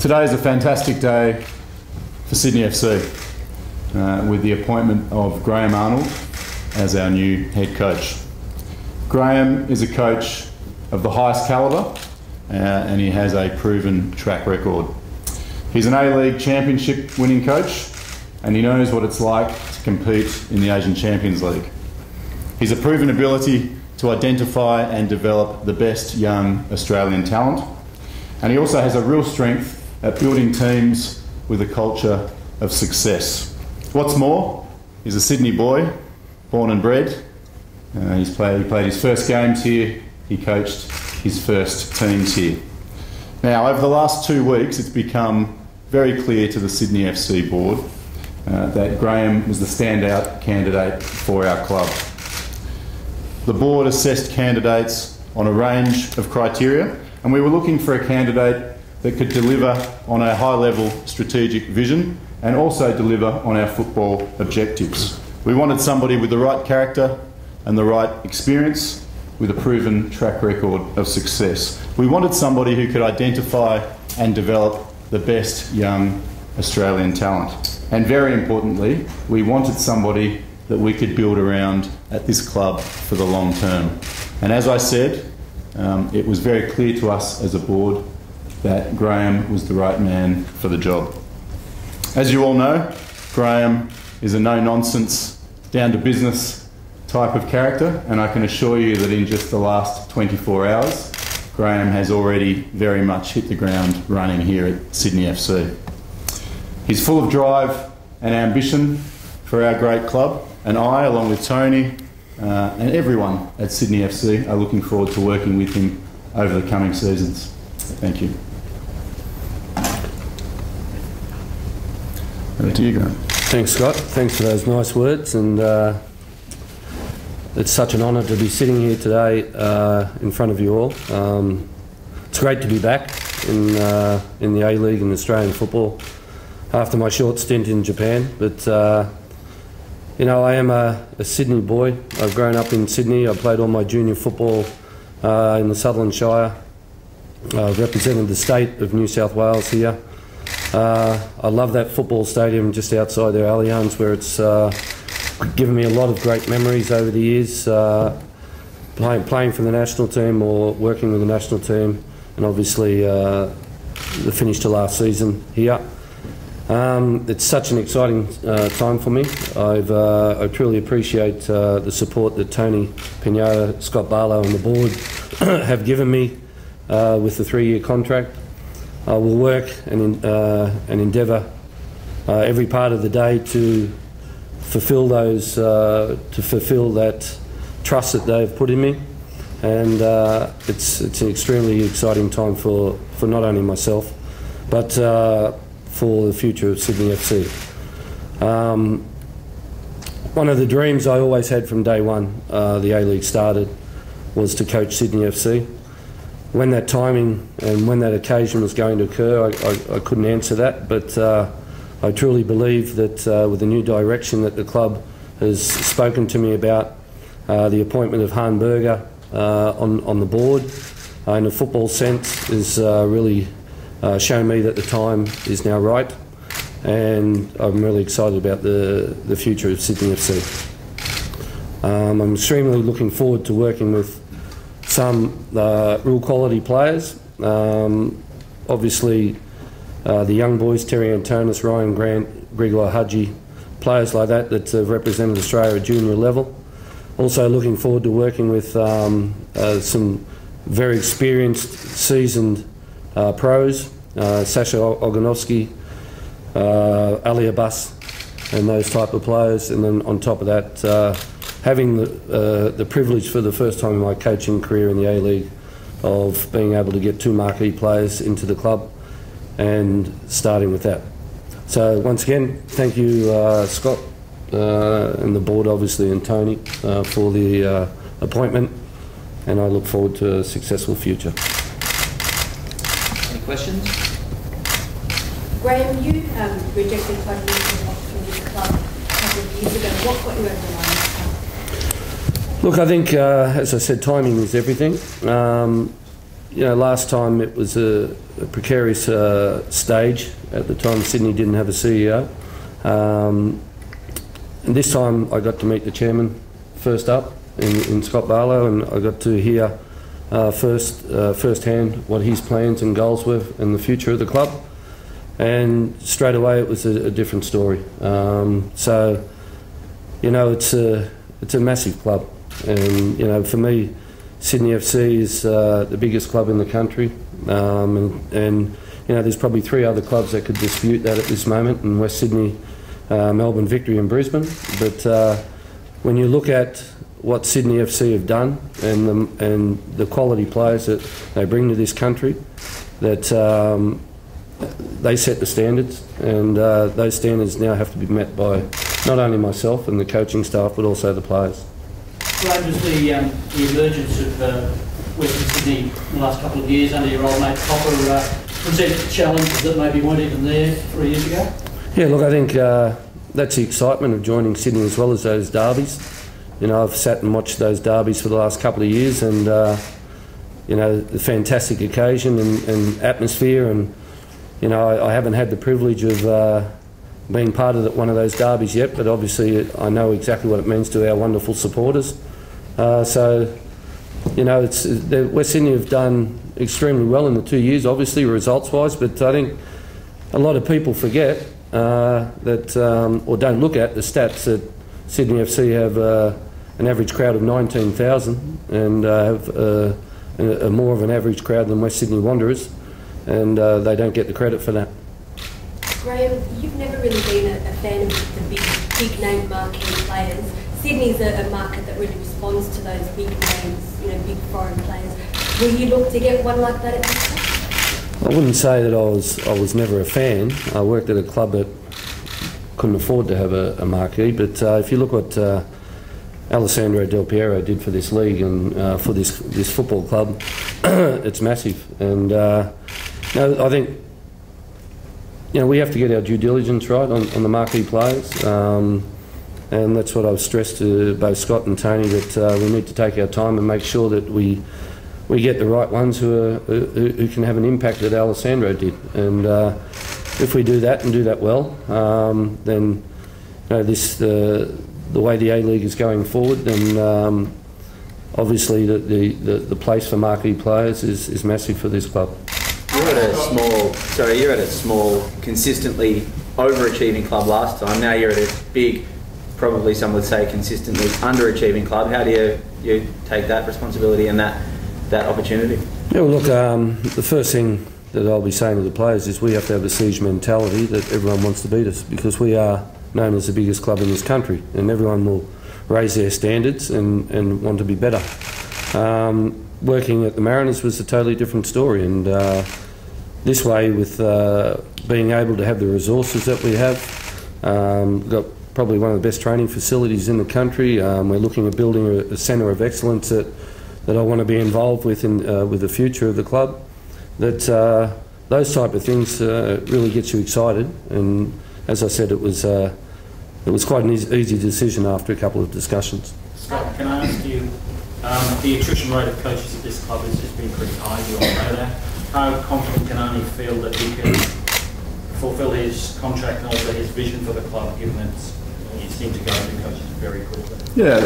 Today is a fantastic day for Sydney FC with the appointment of Graham Arnold as our new head coach. Graham is a coach of the highest calibre and he has a proven track record. He's an A-League Championship winning coach and he knows what it's like to compete in the Asian Champions League. He's a proven ability to identify and develop the best young Australian talent, and he also has a real strength at building teams with a culture of success. What's more, he's a Sydney boy, born and bred. He played his first games here, he coached his first teams here. Now, over the last 2 weeks, it's become very clear to the Sydney FC board that Graham was the standout candidate for our club. The board assessed candidates on a range of criteria, and we were looking for a candidate that could deliver on our high-level strategic vision and also deliver on our football objectives. We wanted somebody with the right character and the right experience with a proven track record of success. We wanted somebody who could identify and develop the best young Australian talent. And very importantly, we wanted somebody that we could build around at this club for the long term. And as I said, it was very clear to us as a board that Graham was the right man for the job. As you all know, Graham is a no-nonsense, down-to-business type of character, and I can assure you that in just the last 24 hours, Graham has already very much hit the ground running here at Sydney FC. He's full of drive and ambition for our great club, and I, along with Tony and everyone at Sydney FC, are looking forward to working with him over the coming seasons. Thank you. Over to you, Graham. Thanks, Scott. Thanks for those nice words, and it's such an honour to be sitting here today in front of you all. It's great to be back in the A-League and Australian football after my short stint in Japan. But you know, I am a Sydney boy. I've grown up in Sydney. I played all my junior football in the Sutherland Shire. I've represented the state of New South Wales here. I love that football stadium just outside there, Allianz, where it's given me a lot of great memories over the years, playing for the national team or working with the national team, and obviously the finish to last season here. It's such an exciting time for me. I truly appreciate the support that Tony Pignata, Scott Barlow and the board have given me with the 3-year contract. I will work and endeavour every part of the day to fulfil that trust that they've put in me, and it's an extremely exciting time for not only myself but for the future of Sydney FC. One of the dreams I always had from day one the A-League started was to coach Sydney FC. When that timing and when that occasion was going to occur, I couldn't answer that, but I truly believe that with the new direction that the club has spoken to me about, the appointment of Han Berger on the board in a football sense has really shown me that the time is now right, and I'm really excited about the future of Sydney FC. I'm extremely looking forward to working with some real quality players. Obviously the young boys, Terry Antonis, Ryan Grant, Grigor Hadji, players like that have represented Australia at junior level. Also looking forward to working with some very experienced, seasoned pros, Sasha Oganovsky, Ali Abbas and those type of players, and then on top of that having the privilege for the first time in my coaching career in the A-League of being able to get 2 marquee players into the club and starting with that. So once again, thank you Scott and the board obviously, and Tony for the appointment, and I look forward to a successful future. Any questions? Graham, you rejected quite an offer from this club a couple of years ago. What got you over the line? Look, I think, as I said, timing is everything. you know, last time it was a precarious stage. At the time, Sydney didn't have a CEO. And this time I got to meet the chairman first up in Scott Barlow, and I got to hear firsthand what his plans and goals were and the future of the club. And straight away it was a different story. So, you know, it's a massive club, and you know, for me, Sydney FC is the biggest club in the country, and you know, there's probably 3 other clubs that could dispute that at this moment in West Sydney, Melbourne, Victory and Brisbane. But when you look at what Sydney FC have done and the quality players that they bring to this country, that they set the standards, and those standards now have to be met by not only myself and the coaching staff, but also the players. Graham, does the emergence of Western Sydney in the last couple of years under your old mate Copper present challenges that maybe weren't even there 3 years ago? Yeah, look, I think that's the excitement of joining Sydney, as well as those derbies. You know, I've sat and watched those derbies for the last couple of years, and you know, the fantastic occasion and atmosphere, and you know, I haven't had the privilege of being part of one of those derbies yet, but obviously I know exactly what it means to our wonderful supporters. So, you know, West Sydney have done extremely well in the 2 years, obviously results-wise, but I think a lot of people forget that, or don't look at the stats that Sydney FC have an average crowd of 19,000 and have more of an average crowd than West Sydney Wanderers, and they don't get the credit for that. Graham, you've never really been a fan of the big name marquee players. Sydney's a market that really responds to those big names, you know, big foreign players. Will you look to get one like that at this time? I wouldn't say that I was never a fan. I worked at a club that couldn't afford to have a marquee, but if you look what Alessandro Del Piero did for this league and for this football club, it's massive. And you know, I think, you know, we have to get our due diligence right on the marquee players, and that's what I've stressed to both Scott and Tony, that we need to take our time and make sure that we get the right ones who can have an impact that Alessandro did. And if we do that and do that well, then you know, the way the A-League is going forward, then obviously the place for marquee players is massive for this club. You're at a small, consistently overachieving club last time. Now you're at a big, probably some would say consistently underachieving club. How do you take that responsibility and that opportunity? Yeah, well, look, the first thing that I'll be saying to the players is we have to have a siege mentality, that everyone wants to beat us, because we are known as the biggest club in this country, and everyone will raise their standards and want to be better. Working at the Mariners was a totally different story, and this way, with being able to have the resources that we have, we've got probably one of the best training facilities in the country. We're looking at building a centre of excellence that I want to be involved with with the future of the club. That those type of things really gets you excited, and as I said, it was quite an easy decision after a couple of discussions. Scott, can I ask you, the attrition rate of coaches at this club has been pretty high, you all know that. How confident can Arnie feel that he can fulfil his contract and also his vision for the club, given that he seemed to go through coaches very quickly? Yeah,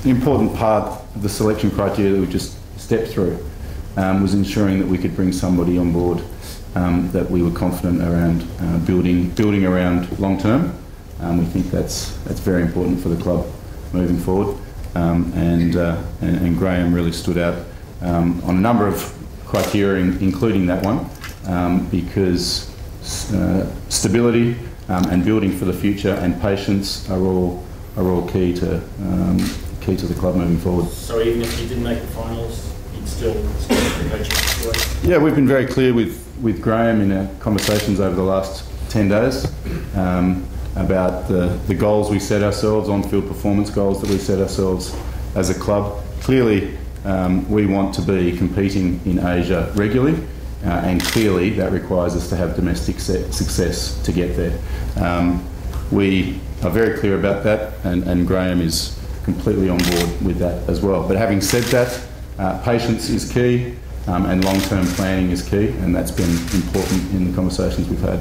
the important part of the selection criteria that we just stepped through was ensuring that we could bring somebody on board that we were confident around building around long term. We think that's very important for the club moving forward, and Graham really stood out on a number of criteria, including that one, because stability and building for the future and patience are all key to the club moving forward. So even if he didn't make the finals, he'd still the coaching situation? Yeah, we've been very clear with Graham in our conversations over the last 10 days about the goals we set ourselves, on-field performance goals that we set ourselves as a club. Clearly, we want to be competing in Asia regularly, and clearly that requires us to have domestic success to get there. We are very clear about that, and Graham is completely on board with that as well. But having said that, patience is key. and long-term planning is key, and that's been important in the conversations we've had.